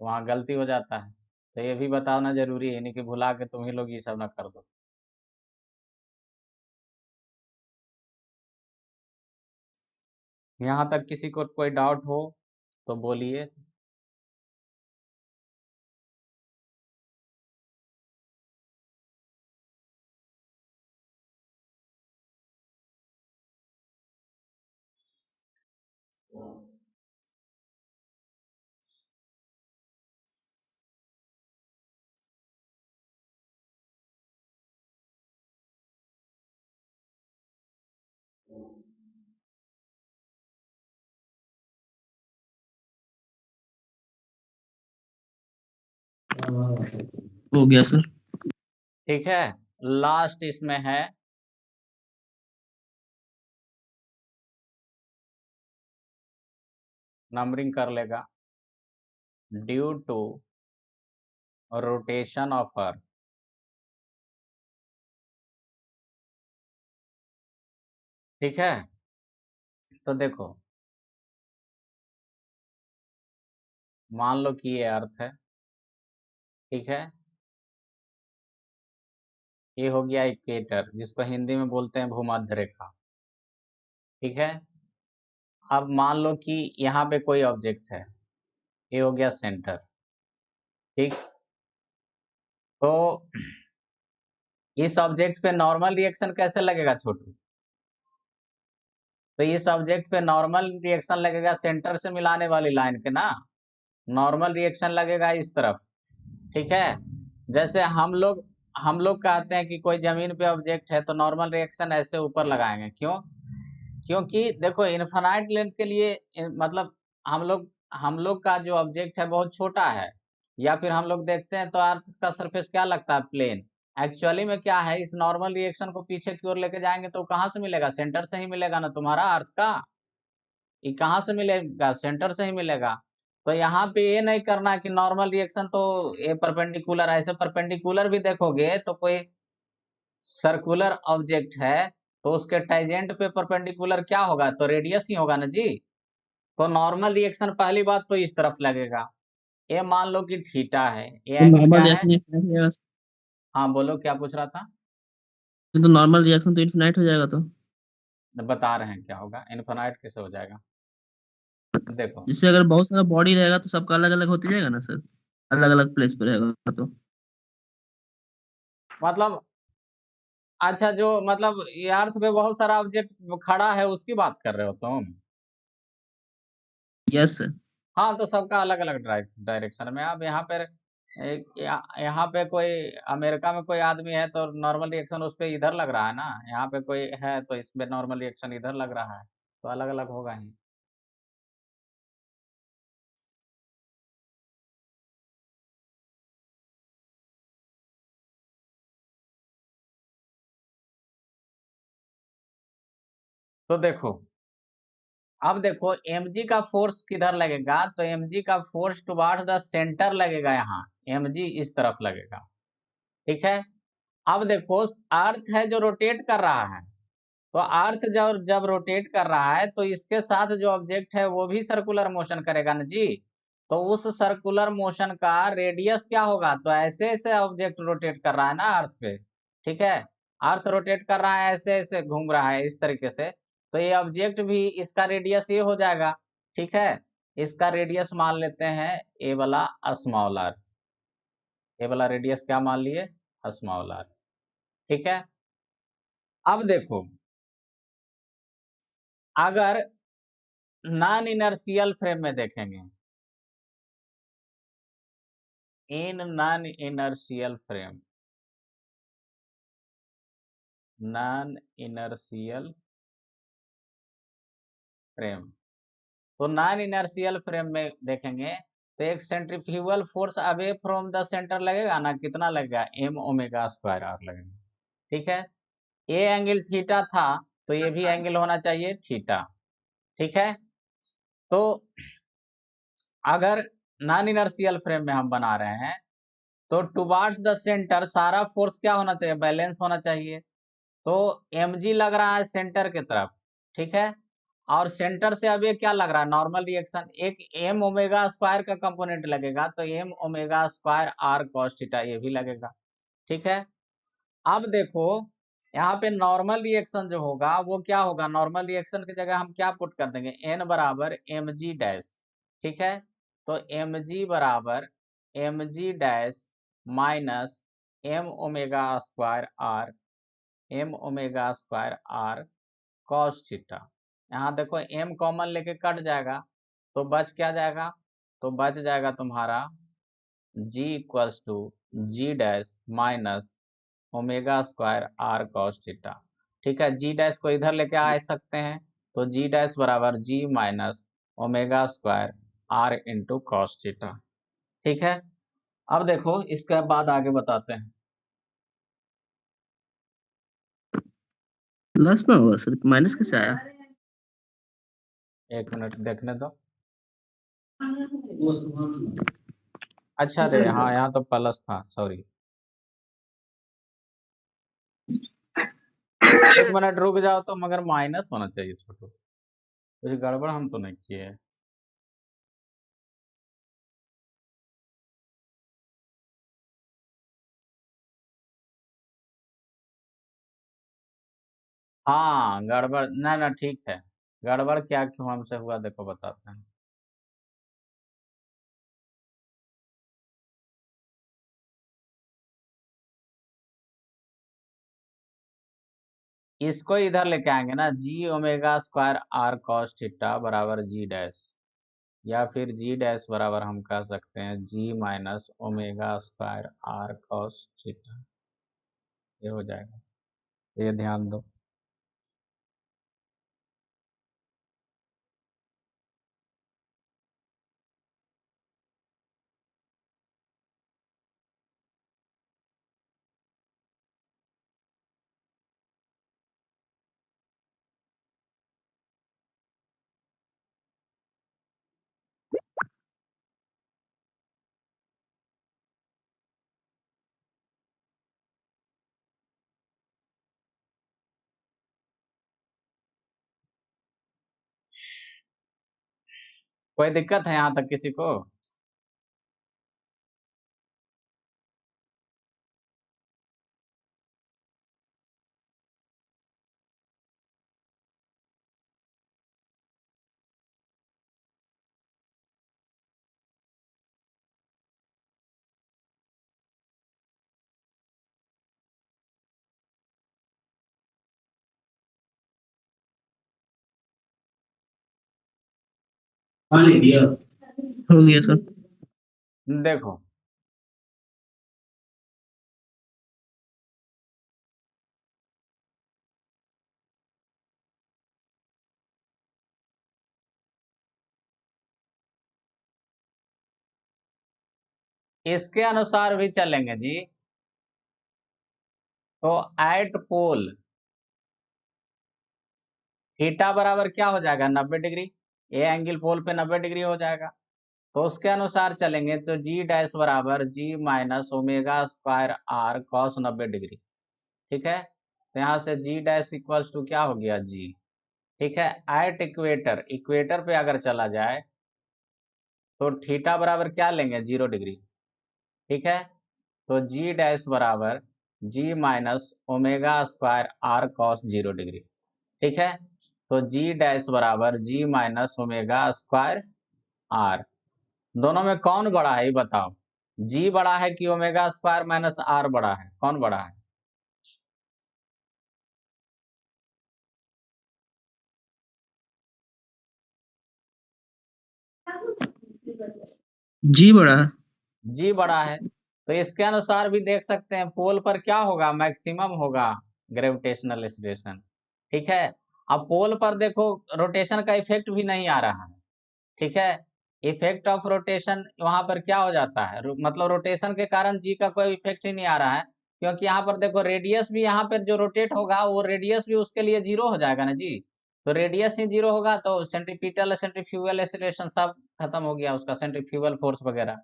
वहाँ गलती हो जाता है। तो ये भी बताना जरूरी है, नहीं कि भुला के तुम ही लोग ये सब ना कर दो। यहाँ तक किसी को कोई डाउट हो तो बोलिए। हो गया सर। ठीक है, लास्ट इसमें है नंबरिंग कर लेगा, due to rotation of earth, ठीक है। तो देखो, मान लो कि ये अर्थ है, ठीक है, ये हो गया इक्वेटर, जिसको हिंदी में बोलते हैं भूमध्य रेखा, ठीक है। अब मान लो कि यहाँ पे कोई ऑब्जेक्ट है, ये हो गया सेंटर, ठीक। तो इस ऑब्जेक्ट पे नॉर्मल रिएक्शन कैसे लगेगा छोटू, तो इस ऑब्जेक्ट पे नॉर्मल रिएक्शन लगेगा सेंटर से मिलाने वाली लाइन के ना, नॉर्मल रिएक्शन लगेगा इस तरफ, ठीक है। जैसे हम लोग कहते हैं कि कोई जमीन पे ऑब्जेक्ट है तो नॉर्मल रिएक्शन ऐसे ऊपर लगाएंगे, क्यों, क्योंकि देखो इनफाइनाइट लेंथ के लिए मतलब हम लोग का जो ऑब्जेक्ट है बहुत छोटा है, या फिर हम लोग देखते हैं तो अर्थ का सरफेस क्या लगता है, प्लेन। एक्चुअली में क्या है, इस नॉर्मल रिएक्शन को पीछे की ओर लेके जाएंगे तो कहाँ से मिलेगा, सेंटर से ही मिलेगा ना तुम्हारा अर्थ का, ये कहाँ से मिलेगा, सेंटर से ही मिलेगा। तो यहाँ पे ये नहीं करना कि नॉर्मल रिएक्शन तो ये परपेंडिकुलर, ऐसे परपेंडिकुलर भी देखोगे तो कोई सर्कुलर ऑब्जेक्ट है तो उसके टाइजेंट पे परपेंडिकुलर क्या होगा, तो रेडियस ही होगा ना जी। तो नॉर्मल रिएक्शन पहली बात तो इस तरफ लगेगा, ये मान लो कि थीटा है, ये एंगल नॉर्मल क्या है। रिएक्शन इनफिनाइट हो जाएगा। हाँ बोलो, क्या पूछ रहा था। तो नॉर्मल रिएक्शन तो इनफिनाइट हो जाएगा तो। बता रहे हैं क्या होगा, इनफिनाइट कैसे हो जाएगा, देखो जिससे अगर बहुत सारा बॉडी रहेगा तो सबका अलग अलग होते जाएगा ना सर, अलग अलग प्लेस पे रहेगा तो। मतलब, अच्छा जो मतलब ये अर्थ पे बहुत सारा ऑब्जेक्ट खड़ा है उसकी बात कर रहे हो तुम। Yes sir. हाँ तो सबका अलग अलग डायरेक्शन में। अब यहाँ पर यहाँ पे कोई अमेरिका में कोई आदमी है तो नॉर्मल रिएक्शन उस पे इधर लग रहा है ना, यहाँ पे कोई है तो इस पे नॉर्मल रिएक्शन इधर लग रहा है, तो अलग अलग होगा ही। तो देखो, अब देखो mg का फोर्स किधर लगेगा, तो mg का फोर्स टुवार्ड्स द सेंटर लगेगा, यहाँ mg इस तरफ लगेगा, ठीक है। अब देखो अर्थ है जो रोटेट कर रहा है, तो अर्थ जब जब रोटेट कर रहा है तो इसके साथ जो ऑब्जेक्ट है वो भी सर्कुलर मोशन करेगा ना जी। तो उस सर्कुलर मोशन का रेडियस क्या होगा, तो ऐसे ऐसे ऑब्जेक्ट रोटेट कर रहा है ना अर्थ पे, ठीक है। अर्थ रोटेट कर रहा है, ऐसे ऐसे घूम रहा है इस तरीके से, तो ये ऑब्जेक्ट भी इसका रेडियस ये हो जाएगा, ठीक है। इसका रेडियस मान लेते हैं ए वाला स्मॉल आर, ए वाला रेडियस क्या मान लिए, स्मॉल आर, ठीक है। अब देखो, अगर नॉन इनर्शियल फ्रेम में देखेंगे, in non inertial frame, non inertial frame, तो नॉन इनर्शियल फ्रेम में देखेंगे तो एक centrifugal force away from the centre लगेगा ना, कितना लगेगा, m ओमेगा स्क्वायर आर लगेगा, ठीक है। ये एंगल थीटा था तो ये भी एंगल होना चाहिए थीटा, ठीक है। तो अगर नॉन इनर्शियल फ्रेम में हम बना रहे हैं तो टुवार्ड्स द सेंटर सारा फोर्स क्या होना चाहिए, बैलेंस होना चाहिए। तो mg लग रहा है सेंटर की तरफ, ठीक है, और सेंटर से अब ये क्या लग रहा है, नॉर्मल रिएक्शन, एक m ओमेगा स्क्वायर का कंपोनेंट लगेगा, तो m omega square r cos theta ये भी लगेगा, ठीक है। अब देखो यहाँ पे नॉर्मल रिएक्शन जो होगा वो क्या होगा, नॉर्मल रिएक्शन की जगह हम क्या पुट कर देंगे, n बराबर mg डैश, ठीक है। तो mg बराबर mg dash minus m omega square r, m omega square r cos theta. यहाँ देखो m कॉमन लेके कट जाएगा तो बच क्या जाएगा, तो बच जाएगा तुम्हारा g equals to g dash minus omega square r cos theta, ठीक है। g डैश को इधर लेके आ सकते हैं तो g डैश बराबर g minus omega square r into cos theta, ठीक है। अब देखो इसके बाद आगे बताते हैं। प्लस ना होगा सर, माइनस कैसे आया? एक मिनट देखने दो। अच्छा रे हाँ यहाँ तो प्लस था, सॉरी। एक मिनट रुक जाओ तो, मगर माइनस होना चाहिए छोटू, कुछ गड़बड़ हम तो नहीं किए। हाँ गड़बड़ ना ना, ठीक है। गड़बड़ क्या क्यों हमसे हुआ देखो बताते हैं। इसको इधर लेके आएंगे ना, g omega square R cos theta बराबर जी डैश, या फिर जी डैश बराबर हम कह सकते हैं g minus omega square R cos theta, ये हो जाएगा, ये ध्यान दो। कोई दिक्कत है यहाँ तक किसी को? हो गया सर। देखो इसके अनुसार भी चलेंगे जी। तो एट पोल थीटा बराबर क्या हो जाएगा, 90 डिग्री, ए एंगल पोल पे 90 डिग्री हो जाएगा। तो उसके अनुसार चलेंगे तो जी डैश बराबर g minus omega square R cos 90 degree, ठीक है। तो यहाँ से जी डैश इक्वल्स टू क्या हो गया जी, ठीक है। एट इक्वेटर, इक्वेटर पे अगर चला जाए तो थीटा बराबर क्या लेंगे, 0 डिग्री, ठीक है। तो जी डैश बराबर g minus omega square R cos 0 degree, ठीक है। तो जी डैश बराबर g minus omega square R, दोनों में कौन बड़ा है ये बताओ, जी बड़ा है कि ओमेगा स्क्वायर माइनस आर बड़ा है, कौन बड़ा है? जी बड़ा है। जी बड़ा है, तो इसके अनुसार भी देख सकते हैं पोल पर क्या होगा, मैक्सिमम होगा ग्रेविटेशनल एक्सीलरेशन, ठीक है। अब पोल पर देखो रोटेशन का इफेक्ट भी नहीं आ रहा है, ठीक है। इफेक्ट ऑफ रोटेशन वहां पर क्या हो जाता है, मतलब रोटेशन के कारण जी का कोई इफेक्ट ही नहीं आ रहा है, क्योंकि यहाँ पर देखो रेडियस भी यहाँ पर जो रोटेट होगा वो रेडियस भी उसके लिए 0 हो जाएगा ना जी। तो रेडियस ही 0 होगा तो सेंट्रीपिटल सेंट्रीफ्यूगल एक्सीलरेशन सब खत्म हो गया उसका, सेंट्रीफ्यूगल फोर्स वगैरह।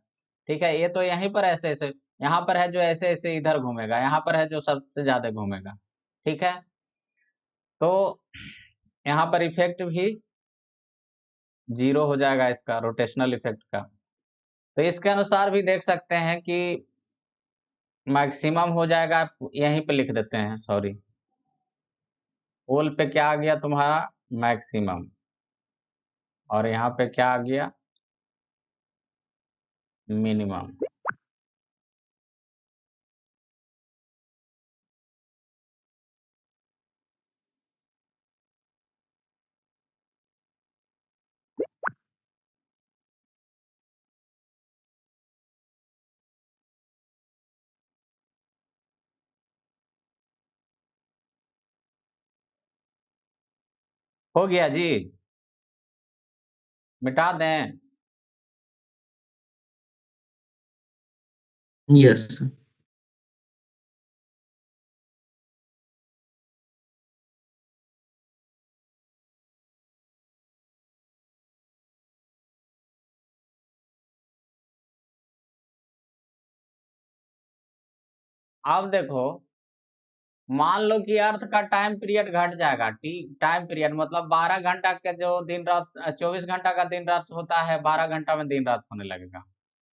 ठीक है, ये तो यहीं पर ऐसे ऐसे, यहाँ पर है जो ऐसे ऐसे इधर घूमेगा, यहाँ पर है जो सबसे ज्यादा घूमेगा। ठीक है, तो यहाँ पर इफेक्ट भी 0 हो जाएगा इसका, रोटेशनल इफेक्ट का। तो इसके अनुसार भी देख सकते हैं कि मैक्सिमम हो जाएगा, यहीं पे लिख देते हैं, सॉरी, पोल पे क्या आ गया तुम्हारा, मैक्सिमम, और यहाँ पे क्या आ गया, मिनिमम। हो गया जी, मिटा दें? Yes sir. अब देखो, मान लो कि अर्थ का टाइम पीरियड घट जाएगा, टाइम पीरियड मतलब 12 घंटा का जो दिन रात, 24 घंटा का दिन रात होता है, 12 घंटा में दिन रात होने लगेगा,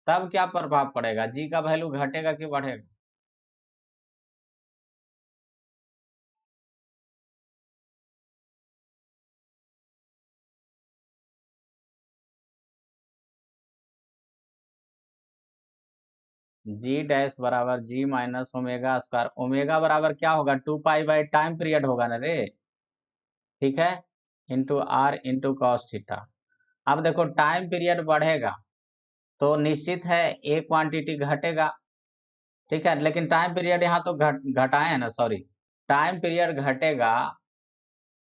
तब क्या प्रभाव पड़ेगा, जी का वैल्यू घटेगा कि बढ़ेगा? जी डैश बराबर g minus omega square, omega बराबर क्या होगा, 2 पाई बाई टाइम पीरियड होगा ना रे, ठीक है, into R into cos theta. अब देखो टाइम पीरियड बढ़ेगा तो निश्चित है एक क्वांटिटी घटेगा, ठीक है, लेकिन टाइम पीरियड यहाँ तो घटाए है ना, सॉरी, टाइम पीरियड घटेगा,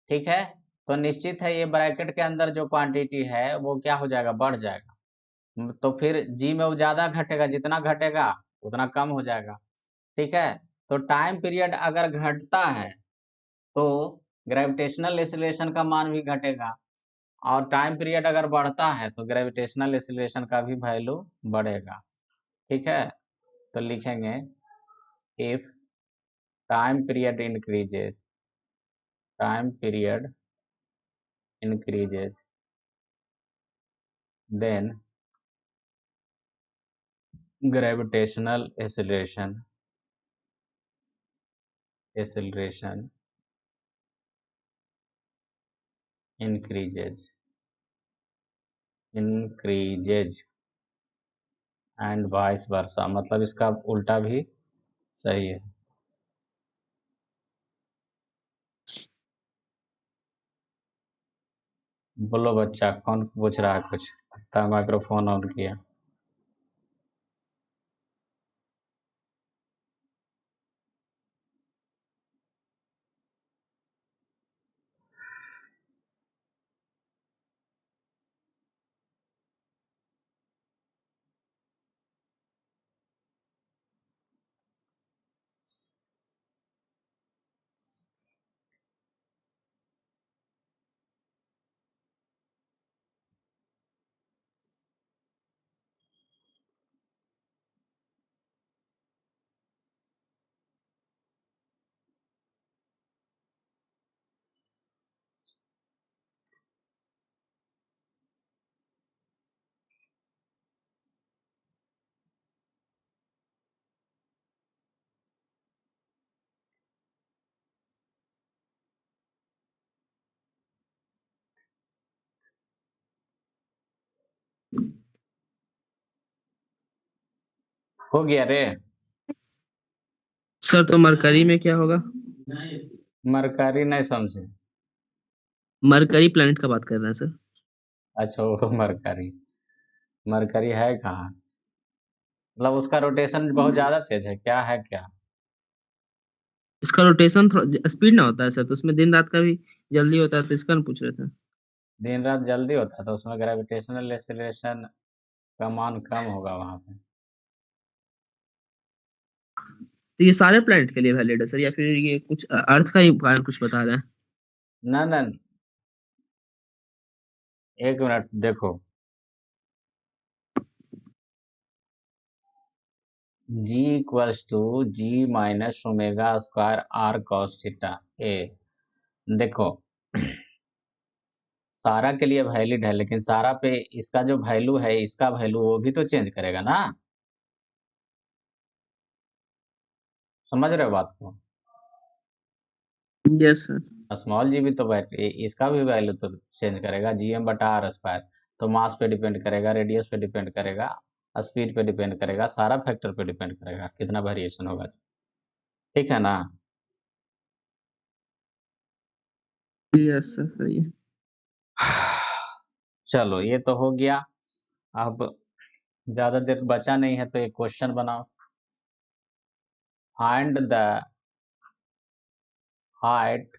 ठीक है, तो निश्चित है ये ब्रैकेट के अंदर जो क्वांटिटी है वो क्या हो जाएगा, बढ़ जाएगा। तो फिर जी में वो ज्यादा घटेगा, जितना घटेगा उतना कम हो जाएगा। ठीक है, तो टाइम पीरियड अगर घटता है तो ग्रेविटेशनल एक्सीलरेशन का मान भी घटेगा, और टाइम पीरियड अगर बढ़ता है तो ग्रेविटेशनल एक्सीलरेशन का भी वैल्यू बढ़ेगा। ठीक है, तो लिखेंगे if time period increases, time period increases then gravitational acceleration increases and vice versa, मतलब इसका उल्टा भी सही है। बोलो बच्चा, कौन पूछ रहा है कुछ? माइक्रोफोन ऑन किया। हो गया रे? सर तो मरकरी में क्या होगा? मरकरी नहीं समझे? मरकरी प्लेनेट का बात कर रहे हैं सर। अच्छा, वो मरकरी, मरकरी है कहाँ? मतलब उसका रोटेशन बहुत ज्यादा तेज है क्या, है क्या? इसका रोटेशन थोड़ा स्पीड ना होता है सर, तो उसमें दिन रात का भी जल्दी होता है, तो इसका हम पूछ रहे थे। दिन रात जल्दी होता है तो उसमें ग्रेविटेशनल एक्सीलरेशन का मान कम होगा वहां पे। तो ये सारे प्लेनेट के लिए वैलिड है सर, या फिर ये कुछ अर्थ का ही कारण कुछ बता रहे हैं? ना ना, एक मिनट देखो, G equals to G minus omega square R cos theta ए। देखो सारा के लिए वैलिड है, लेकिन सारा पे इसका जो वैल्यू है, इसका वैल्यू वो भी तो चेंज करेगा ना, समझ रहे हो बात को? Yes sir. स्मॉल जी भी तो इसका भी वैल्यू तो चेंज करेगा, GM बटा R स्क्वायर। तो मास पे डिपेंड करेगा, रेडियस पे डिपेंड करेगा, स्पीड पे डिपेंड करेगा, सारा फैक्टर पे डिपेंड करेगा कितना वेरिएशन होगा, ठीक है ना? यस सर सही है। चलो ये तो हो गया। अब ज्यादा देर बचा नहीं है, तो एक क्वेश्चन बनाओ। Find the height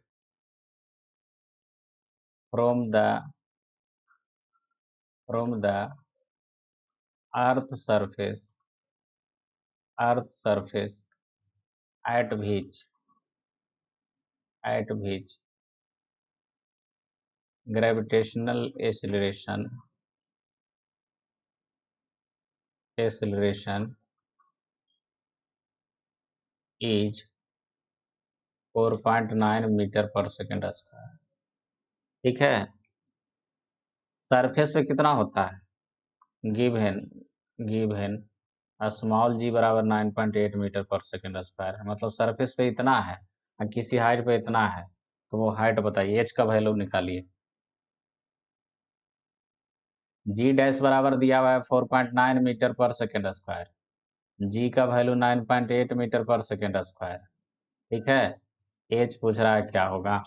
from the earth surface at which gravitational acceleration is 4.9 metre पर सेकेंड स्क्वायर। ठीक है, सरफेस पे कितना होता है, गिवन स्मॉल जी बराबर 9.8 मीटर पर सेकेंड स्क्वायर है, मतलब सरफेस पे इतना है और किसी हाइट पे इतना है, तो वो हाइट बताइए, एच का वैल्यू निकालिए। जी डैश बराबर दिया हुआ है 4.9 मीटर पर सेकेंड स्क्वायर, जी का वैल्यू 9.8 मीटर पर सेकेंड स्क्वायर, ठीक है। एच पूछ रहा है क्या होगा।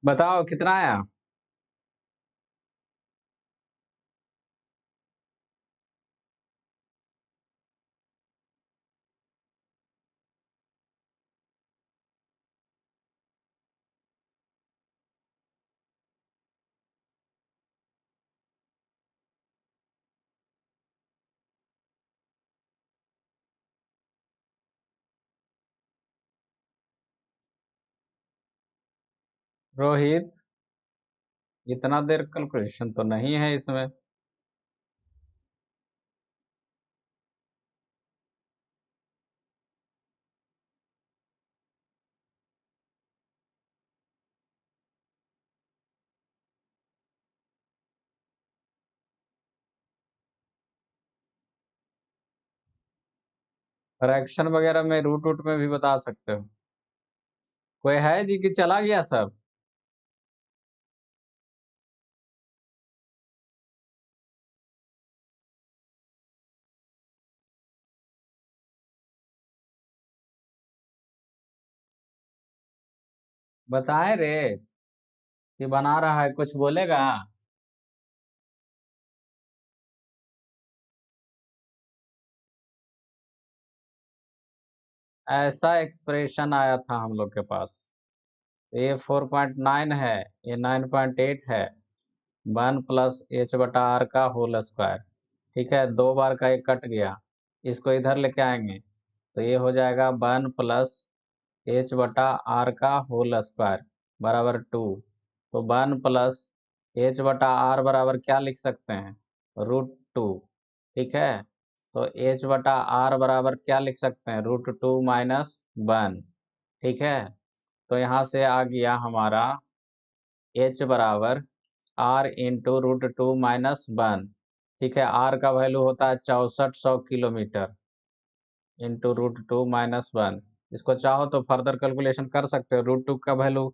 बताओ कितना आया। रोहित, इतना देर कैलकुलेशन तो नहीं है इसमें। फ्रैक्शन वगैरह में रूट वूट में भी बता सकते हो। कोई है जी कि चला गया सब? बताए रे कि बना रहा है, कुछ बोलेगा? ऐसा एक्सप्रेशन आया था हम लोग के पास, ये 4.9 है, ये 9.8 है, 1 प्लस एच बटा आर का होल स्क्वायर। ठीक है, 2 बार का एक कट गया, इसको इधर लेके आएंगे तो ये हो जाएगा 1 प्लस एच बटा आर का होल स्क्वायर बराबर 2। तो 1 प्लस एच बटा आर बराबर क्या लिख सकते हैं, √2, ठीक है। तो h बटा r बराबर क्या लिख सकते हैं, √2 माइनस 1, ठीक है। तो यहाँ से आ गया हमारा h बराबर r इंटू √2 माइनस 1, ठीक है। r का वैल्यू होता है 6400 किलोमीटर इंटू √2 माइनस 1। इसको चाहो तो फर्दर कैलकुलेशन कर सकते हो। √2 का वैल्यू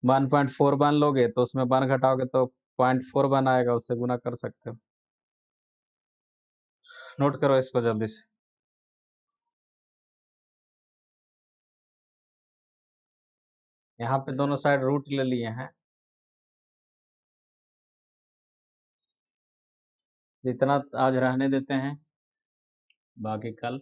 1.41 लोगे तो उसमें 1 घटाओगे तो 0.41 आएगा, उससे गुना कर सकते हो। नोट करो इसको जल्दी से। यहाँ पे दोनों साइड रूट ले लिए हैं, जितना आज रहने देते हैं, बाकी कल